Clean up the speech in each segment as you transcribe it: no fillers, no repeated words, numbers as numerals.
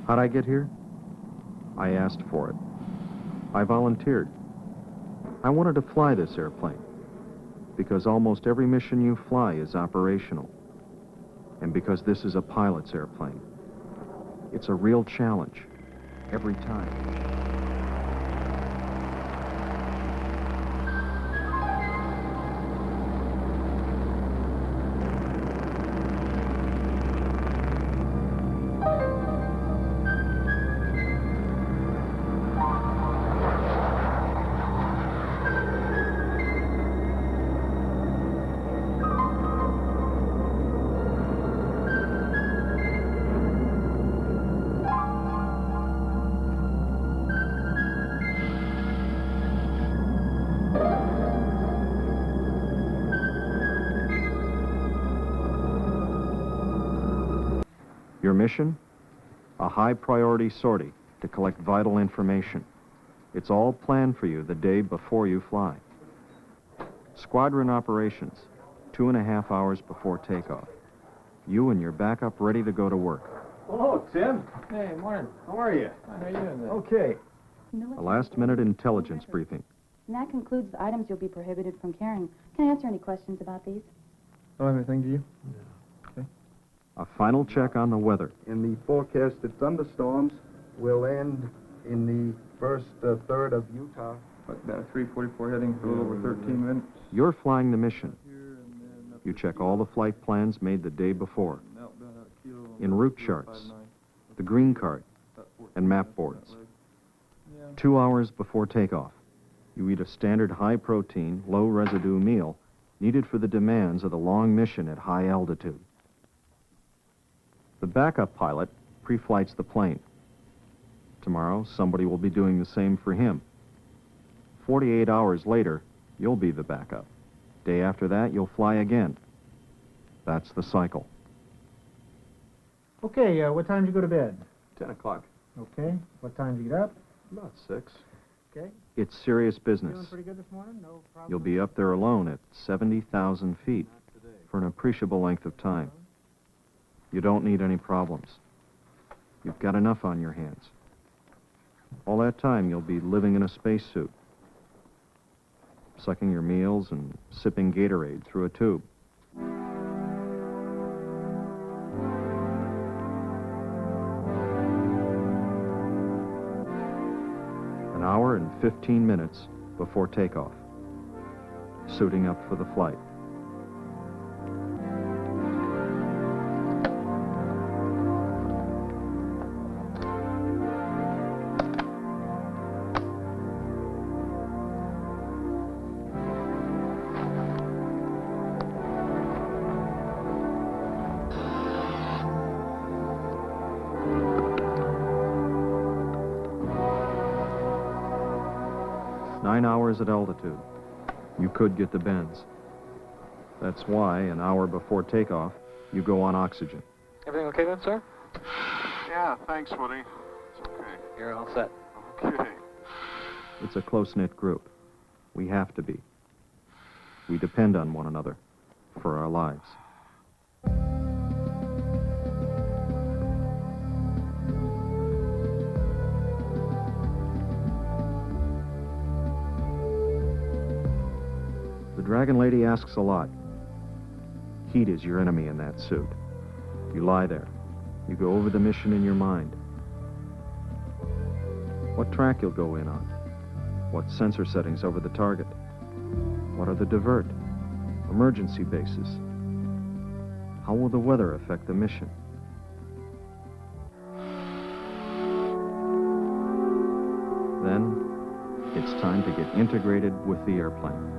How'd I get here? I asked for it. I volunteered. I wanted to fly this airplane because almost every mission you fly is operational, and because this is a pilot's airplane. It's a real challenge every time. Your mission? A high-priority sortie to collect vital information. It's all planned for you the day before you fly. Squadron operations, 2.5 hours before takeoff. You and your backup ready to go to work. Hello, Tim. Hey, morning. How are you? How are you doing today? Okay. A last-minute intelligence briefing. And that concludes the items you'll be prohibited from carrying. Can I answer any questions about these? Oh, anything to you? A final check on the weather. In the forecasted thunderstorms will end in the first third of Utah. About 344 heading for a little over 13 minutes. You're flying the mission. You check all the flight plans made the day before, in route charts, the green card, and map boards. 2 hours before takeoff, you eat a standard high-protein, low-residue meal needed for the demands of the long mission at high altitude. The backup pilot pre-flights the plane. Tomorrow, somebody will be doing the same for him. 48 hours later, you'll be the backup. Day after that, you'll fly again. That's the cycle. Okay, what time did you go to bed? 10 o'clock. Okay. What time did you get up? About 6. Okay. It's serious Feeling business. pretty good this morning? No problem? You'll be up there alone at 70,000 feet for an appreciable length of time. You don't need any problems. You've got enough on your hands. All that time, you'll be living in a spacesuit, sucking your meals and sipping Gatorade through a tube. An hour and 15 minutes before takeoff, suiting up for the flight. At altitude. You could get the bends. That's why, an hour before takeoff, you go on oxygen. Everything okay then, sir? Yeah, thanks, Woody. It's okay. You're all set. Okay. It's a close-knit group. We have to be. We depend on one another for our lives. The Dragon Lady asks a lot. Heat is your enemy in that suit. You lie there. You go over the mission in your mind. What track you'll go in on. What sensor settings over the target. What are the divert, emergency bases? How will the weather affect the mission? Then, it's time to get integrated with the airplane.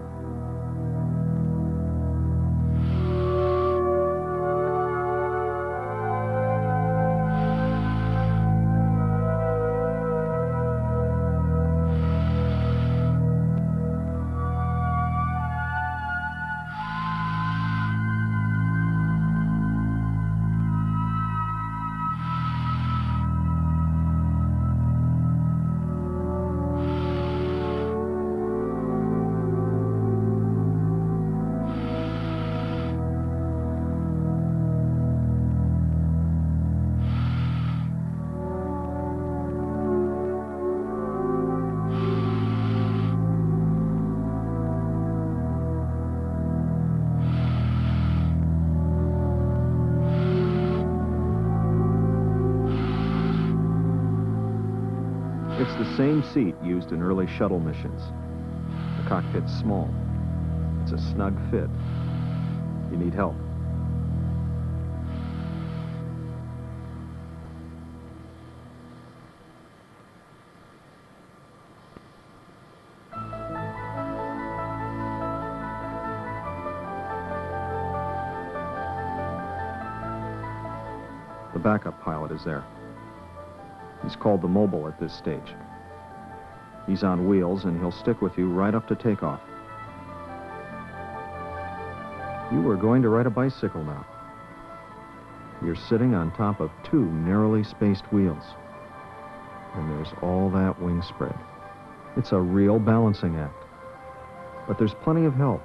same seat used in early shuttle missions. The cockpit's small. It's a snug fit. You need help. The backup pilot is there. He's called the mobile at this stage. He's on wheels, and he'll stick with you right up to takeoff. You are going to ride a bicycle now. You're sitting on top of two narrowly spaced wheels. And there's all that wing spread. It's a real balancing act. But there's plenty of help.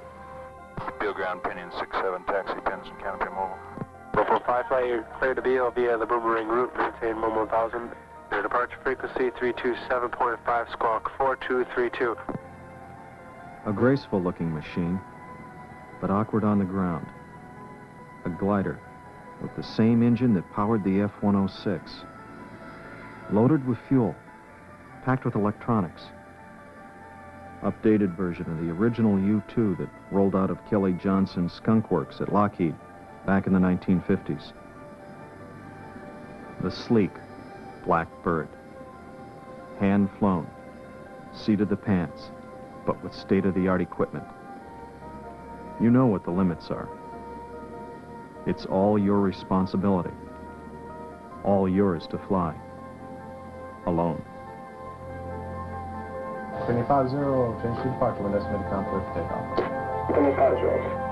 Beal ground, pinion 6-7, taxi, pins and canopy mobile. 445 flight, you're clear to Beal via the Boomerang route, maintain Mo 1000. Your departure frequency 327.5, squawk 4232. A graceful-looking machine, but awkward on the ground. A glider with the same engine that powered the F-106. Loaded with fuel, packed with electronics. Updated version of the original U-2 that rolled out of Kelly Johnson's Skunk Works at Lockheed back in the 1950s. The sleek Black Bird. Hand-flown, seat of the pants, but with state-of-the-art equipment. You know what the limits are. It's all your responsibility. All yours to fly. Alone. 25-0, change to departure when estimated conflict takeoff. 25-0.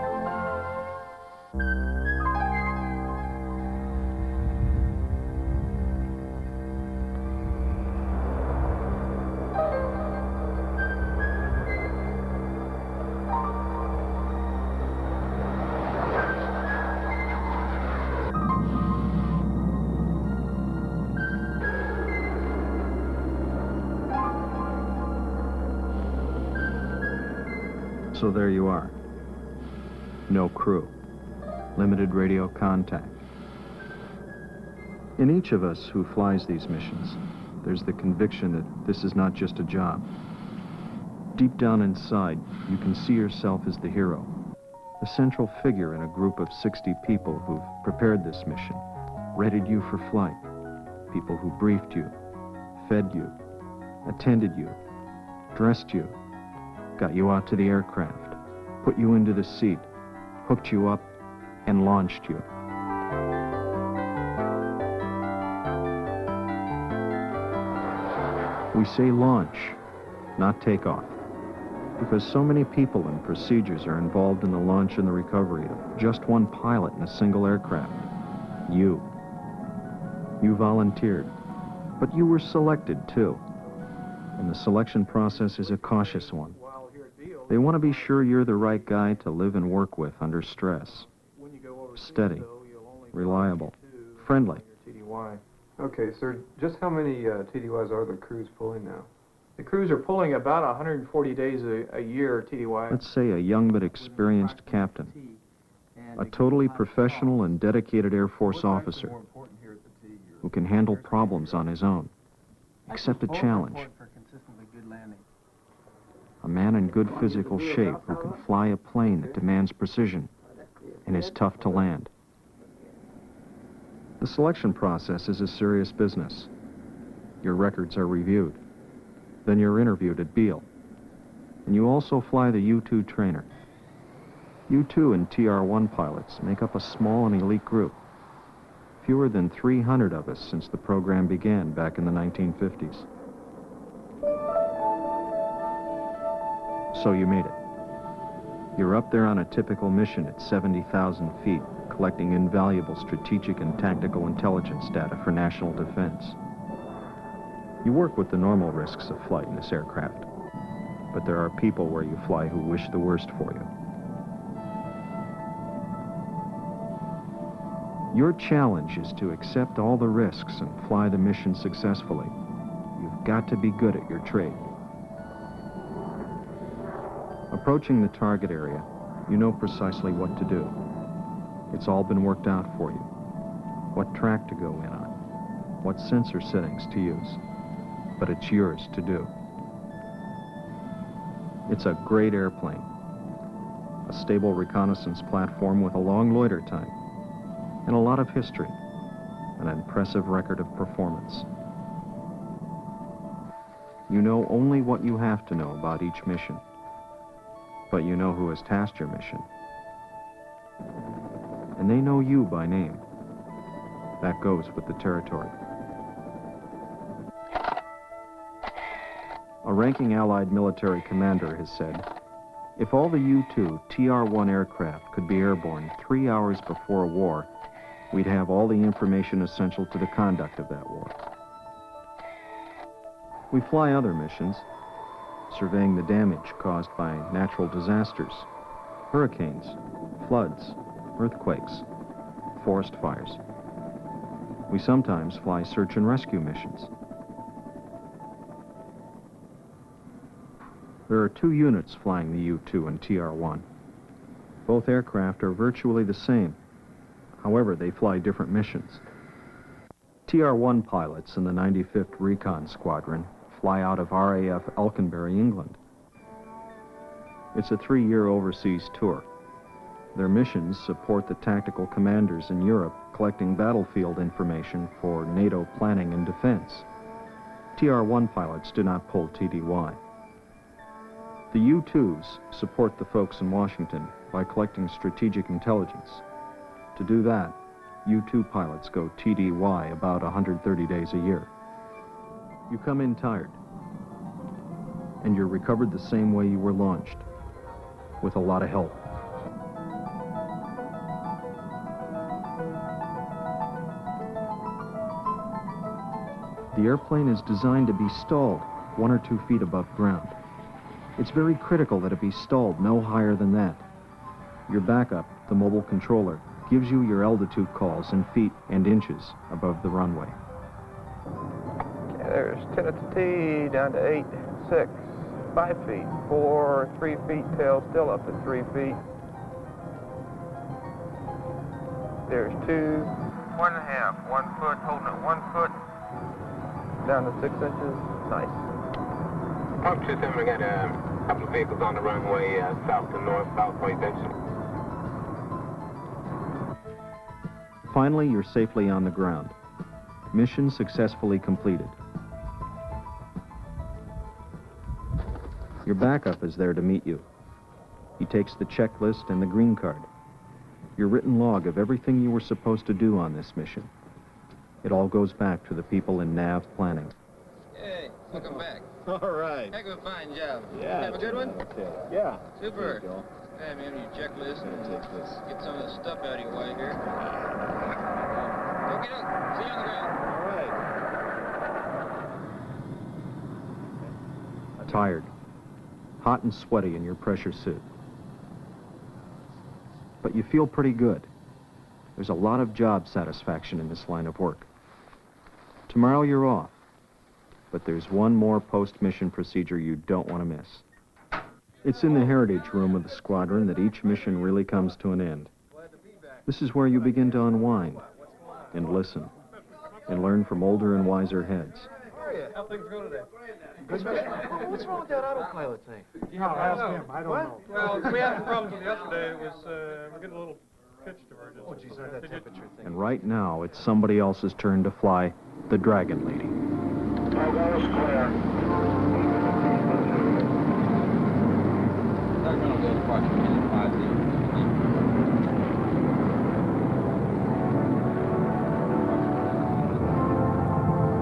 So there you are. No crew. Limited radio contact. In each of us who flies these missions, there's the conviction that this is not just a job. Deep down inside, you can see yourself as the hero, the central figure in a group of 60 people who've prepared this mission, readied you for flight, people who briefed you, fed you, attended you, dressed you, got you out to the aircraft, put you into the seat, hooked you up, and launched you. We say launch, not takeoff, because so many people and procedures are involved in the launch and the recovery of just one pilot in a single aircraft. You. You volunteered, but you were selected too. And the selection process is a cautious one. They want to be sure you're the right guy to live and work with under stress. Steady, reliable, friendly. TDY. Okay, sir, just how many TDYs are the crews pulling now? The crews are pulling about 140 days a year TDY. Let's say a young but experienced captain, a totally professional and dedicated Air Force officer who can handle problems on his own, accept a challenge. A man in good physical shape who can fly a plane that demands precision and is tough to land. The selection process is a serious business. Your records are reviewed. Then you're interviewed at Beal. And you also fly the U-2 trainer. U-2 and TR-1 pilots make up a small and elite group. Fewer than 300 of us since the program began back in the 1950s. So you made it. You're up there on a typical mission at 70,000 feet, collecting invaluable strategic and tactical intelligence data for national defense. You work with the normal risks of flight in this aircraft, but there are people where you fly who wish the worst for you. Your challenge is to accept all the risks and fly the mission successfully. You've got to be good at your trade. Approaching the target area, you know precisely what to do. It's all been worked out for you. What track to go in on, what sensor settings to use. but it's yours to do. It's a great airplane, a stable reconnaissance platform with a long loiter time, and a lot of history, an impressive record of performance. You know only what you have to know about each mission, but you know who has tasked your mission. And they know you by name. That goes with the territory. A ranking Allied military commander has said, if all the U-2 TR-1 aircraft could be airborne 3 hours before a war, we'd have all the information essential to the conduct of that war. We fly other missions, surveying the damage caused by natural disasters, hurricanes, floods, earthquakes, forest fires. We sometimes fly search and rescue missions. There are 2 units flying the U-2 and TR-1. Both aircraft are virtually the same. However, they fly different missions. TR-1 pilots in the 95th Recon Squadron fly out of RAF Alconbury, England. It's a 3-year overseas tour. Their missions support the tactical commanders in Europe collecting battlefield information for NATO planning and defense. TR-1 pilots do not pull TDY. The U-2s support the folks in Washington by collecting strategic intelligence. To do that, U-2 pilots go TDY about 130 days a year. You come in tired, and you're recovered the same way you were launched, with a lot of help. The airplane is designed to be stalled 1 or 2 feet above ground. It's very critical that it be stalled no higher than that. Your backup, the mobile controller, gives you your altitude calls in feet and inches above the runway. Okay, there's 10 at the T, down to 8, 6, 5 feet, 4, 3 feet, tail still up at 3 feet. There's 2, 1.5, 1 foot, holding it 1 foot, down to 6 inches, nice. Pump system, we got a couple of vehicles on the runway, south to north, southwest exit. Finally, you're safely on the ground. Mission successfully completed. Your backup is there to meet you. He takes the checklist and the green card, your written log of everything you were supposed to do on this mission. It all goes back to the people in NAV planning. Hey, welcome back. All right. Heck of a fine job. Yeah. Have a good one? Okay. Yeah. Super. There you go. Hey, man, your checklist. I'm gonna take this. Get some of the stuff out of your way here. Go get up. See you on the ground. All right. Tired, hot and sweaty in your pressure suit. But you feel pretty good. There's a lot of job satisfaction in this line of work. Tomorrow you're off, but there's one more post-mission procedure you don't want to miss. It's in the heritage room of the squadron that each mission really comes to an end. This is where you begin to unwind and listen and learn from older and wiser heads. How things go today? What's wrong with that autopilot thing? Yeah, ask him. I don't know. Well, we had some problems with it yesterday. It was, we're getting a little pitch divergence. Oh, geez, that temperature thing. And right now, it's somebody else's turn to fly the Dragon Lady. They're going to build approximately 5